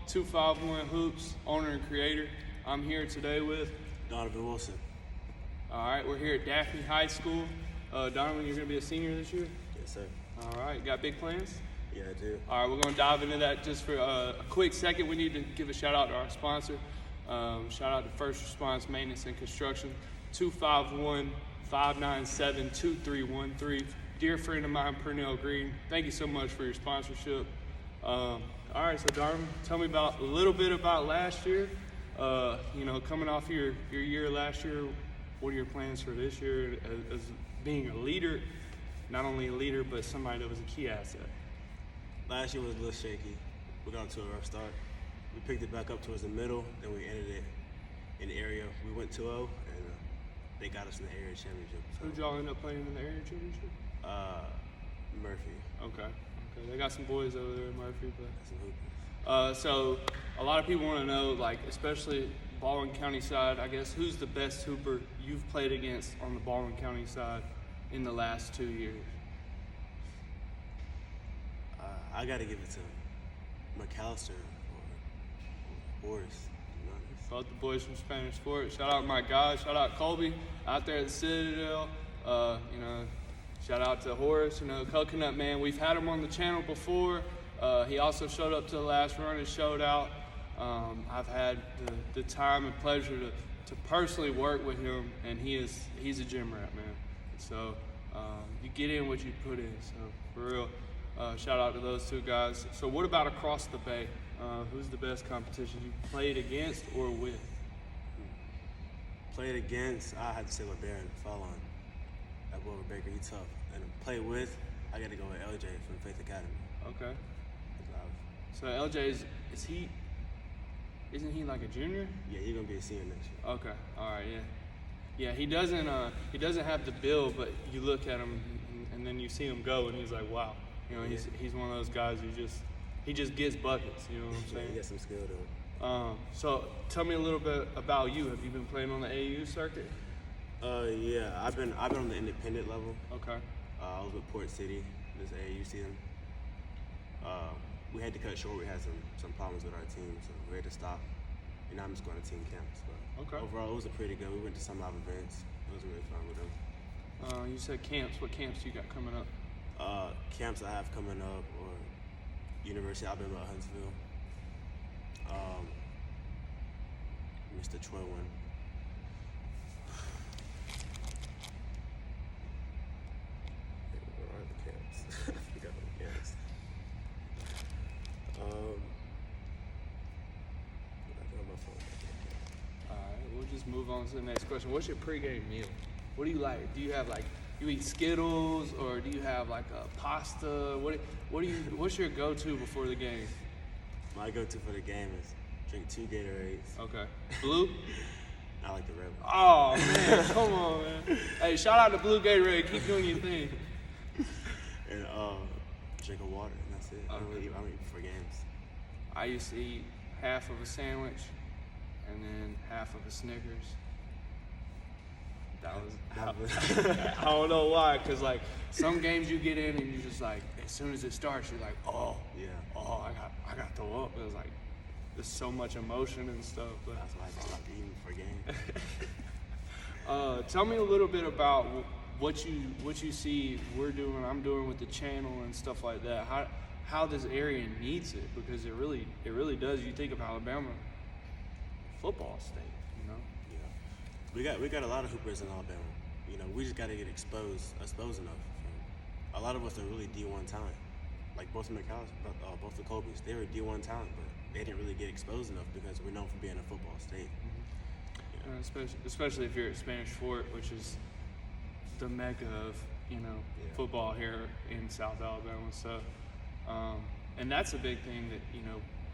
251 Hoops, owner and creator. I'm here today with Donovan Wilson. All right, we're here at Daphne High School. Donovan, you're going to be a senior this year? Yes, sir. All right, got big plans? Yeah, I do. All right, we're going to dive into that just for a quick second. We need to give a shout out to our sponsor. Shout out to First Response Maintenance and Construction, 251-597-2313. Dear friend of mine, Purnell Green, thank you so much for your sponsorship. All right, so Donovan, tell me a little bit about last year. Coming off your year last year, what are your plans for this year as being a leader? Not only a leader, but somebody that was a key asset. Last year was a little shaky. We got to a rough start. We picked it back up towards the middle, then we ended it in the area. We went 2-0, and they got us in the area championship. So who'd y'all end up playing in the area championship? Murphy. Okay. They got some boys over there in Murphy, but Some hoopers. so a lot of people want to know, like, especially Baldwin County side, I guess, who's the best hooper you've played against on the Baldwin County side in the last 2 years? I got to give it to McAllister or Horace. Both the boys from Spanish Fort. Shout out my guys. Shout out Colby out there at the Citadel. Shout out to Horace, Coconut Man. We've had him on the channel before. He also showed up to the last run and showed out. I've had the time and pleasure to personally work with him, and he's a gym rat, man. So you get in what you put in. So for real, shout out to those two guys. So what about across the bay? Who's the best competition you played against or with? Played against, I had to say LeBaron, Fallon. That boy Baker, he's tough. And play with, I got to go with LJ from Faith Academy. Okay. So LJ isn't he like a junior? Yeah, he's gonna be a senior next year. Okay. All right. Yeah. He doesn't have the build, but you look at him and then you see him go, and he's like, wow. He's one of those guys who he just gets buckets. You know what I'm saying? Yeah, he got some skill to him. So tell me a little bit about you. Have you been playing on the AAU circuit? Yeah, I've been on the independent level. Okay. I was with Port City this AAU season. We had to cut short. We had some problems with our team, so we had to stop. And I'm just going to team camps. But okay. Overall, it was pretty good. We went to some live events. It was really fun with them. You said camps. What camps you got coming up? Camps I have coming up, or University of Alabama at Huntsville. Mr. Troy one. Where are the camps? I forgot the camps. I got my phone. All right, we'll just move on to the next question. What's your pregame meal? What do you like? Do you have you eat Skittles, or do you have like a pasta? What's your go-to before the game? My go-to for the game is drink 2 Gatorades. Okay. Blue? I like the red one. Oh man, come on, man. Hey, shout out to Blue Gatorade. Keep doing your thing. And drink a water, and that's it. I don't eat before games. I used to eat half of a sandwich and then half of a Snickers. That was I don't know why, because like some games you get in and you just like, as soon as it starts, you're like, I got to throw up. It was like, there's so much emotion and stuff. But that's why I stopped eating before games. Tell me a little bit about what you see I'm doing with the channel and stuff like that. How this area needs it, because it really does. You think of Alabama, football state. We got a lot of hoopers in Alabama. We just got to get exposed enough. A lot of us are really D1 talent. Like both of McAllister, both the Colbys, they were D1 talent, but they didn't really get exposed enough because we're known for being a football state. Especially if you're at Spanish Fort, which is the mecca of football here in South Alabama. So, and that's a big thing that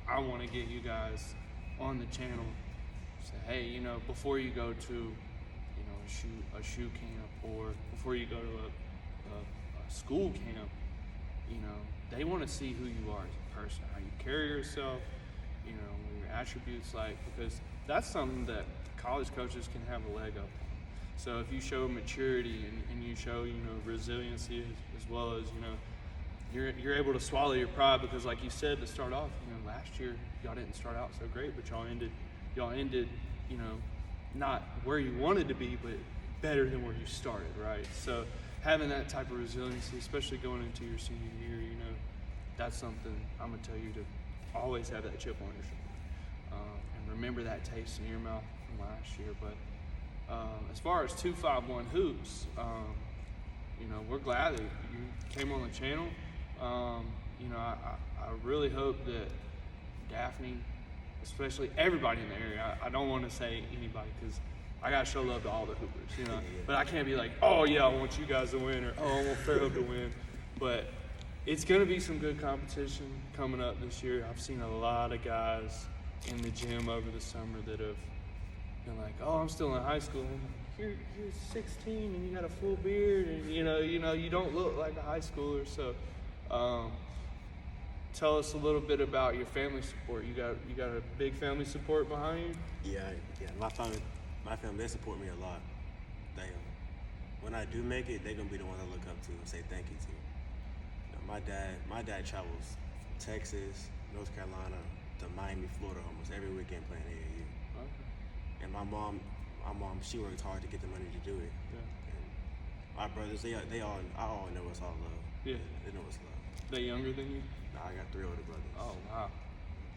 I want to get you guys on the channel. Say, hey, before you go to a shoe camp, or before you go to a school camp, they want to see who you are as a person, how you carry yourself, what your attributes like, because that's something that college coaches can have a leg up on. So if you show maturity and you show resiliency, as well as you're able to swallow your pride because, like you said, to start off, last year y'all didn't start out so great, but y'all ended, not where you wanted to be, but better than where you started, right? So having that type of resiliency, especially going into your senior year, that's something I'm gonna tell you to always have that chip on your shoulder, and remember that taste in your mouth from last year. But as far as 251 hoops, we're glad that you came on the channel. I really hope that Daphne, especially everybody in the area, I don't want to say anybody because I got to show love to all the hoopers, But I can't be like, oh, yeah, I want you guys to win, or oh, I want Fairhope to win. But it's going to be some good competition coming up this year. I've seen a lot of guys in the gym over the summer that have been like, oh, I'm still in high school. You're 16 and you got a full beard, and you don't look like a high schooler. So tell us a little bit about your family support. You got a big family support behind you? Yeah. My family, they support me a lot. They, when I do make it, they're gonna be the ones I look up to and say thank you to. My dad travels from Texas, North Carolina to Miami, Florida almost every weekend playing AAU. Okay. And my mom, she worked hard to get the money to do it. Yeah. And my brothers, I all know it's all love. Yeah. They know it's love. They younger than you? Nah, I got 3 older brothers. Oh wow.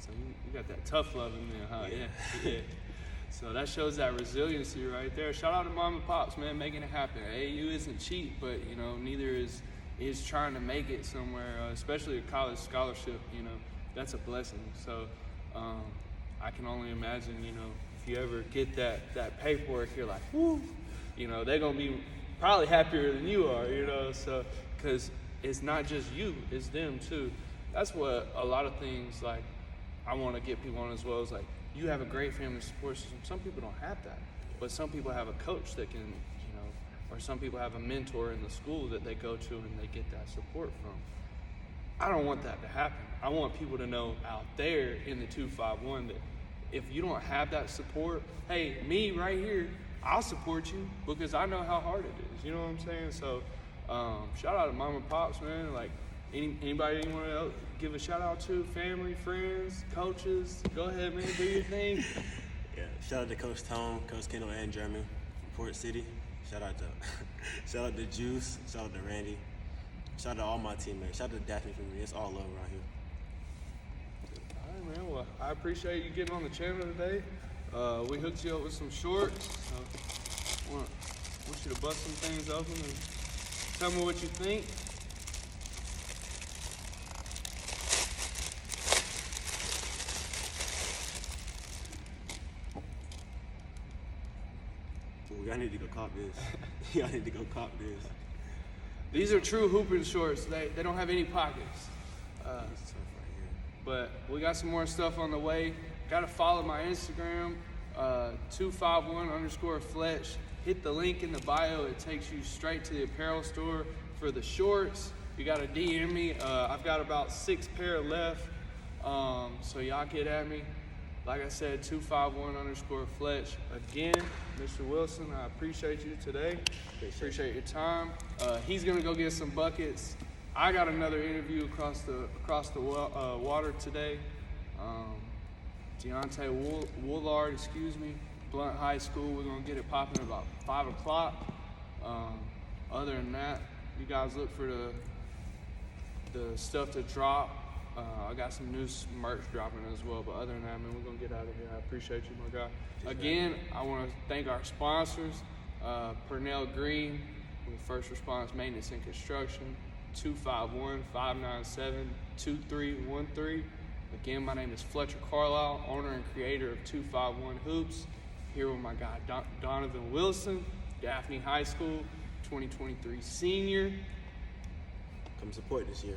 So you got that tough love in there, huh? Yeah. So that shows that resiliency right there. Shout out to mom and pops, man, making it happen. AAU isn't cheap, but neither is trying to make it somewhere, especially a college scholarship. That's a blessing. So I can only imagine, if you ever get that paperwork, you're like, woo, they're gonna be probably happier than you are, so because it's not just you, it's them too. That's what a lot of things, like, I want to get people on as well, is like, you have a great family support system. Some people don't have that, but some people have a coach that can, or some people have a mentor in the school that they go to and they get that support from. I don't want that to happen. I want people to know out there in the 251 that if you don't have that support, hey, me right here, I'll support you because I know how hard it is. You know what I'm saying? So shout out to mom and pops, man. Like, anybody you want to give a shout out to? Family, friends, coaches? Go ahead, man, do your thing. Yeah, shout out to Coach Tone, Coach Kendall, and Jeremy from Port City. Shout out to Juice. Shout out to Randy. Shout out to all my teammates. Shout out to Daphne for me. It's all love around here. All right, man. Well, I appreciate you getting on the channel today. We hooked you up with some shorts. I want you to bust some things open and tell me what you think. Y'all need to go cop this. Y'all need to go cop this. These are true hooping shorts. They don't have any pockets. But we got some more stuff on the way. Got to follow my Instagram, 251_Fletch. Hit the link in the bio. It takes you straight to the apparel store for the shorts. You got to DM me. I've got about 6 pair left. So y'all get at me. Like I said, 251_Fletch. Again, Mr. Wilson, I appreciate you today. Appreciate your time. He's gonna go get some buckets. I got another interview across the water today. Deontay Woolard, Blunt High School. We're gonna get it popping at about 5 o'clock. Other than that, you guys look for the stuff to drop. I got some new merch dropping as well, but other than that, man, we're gonna get out of here. I appreciate you, my guy. Again, I want to thank our sponsors, Purnell Green with First Response Maintenance and Construction, 251-597-2313. Again, my name is Fletcher Carlisle, owner and creator of 251 Hoops. Here with my guy Donovan Wilson, Daphne High School, 2023 senior. Come support this year.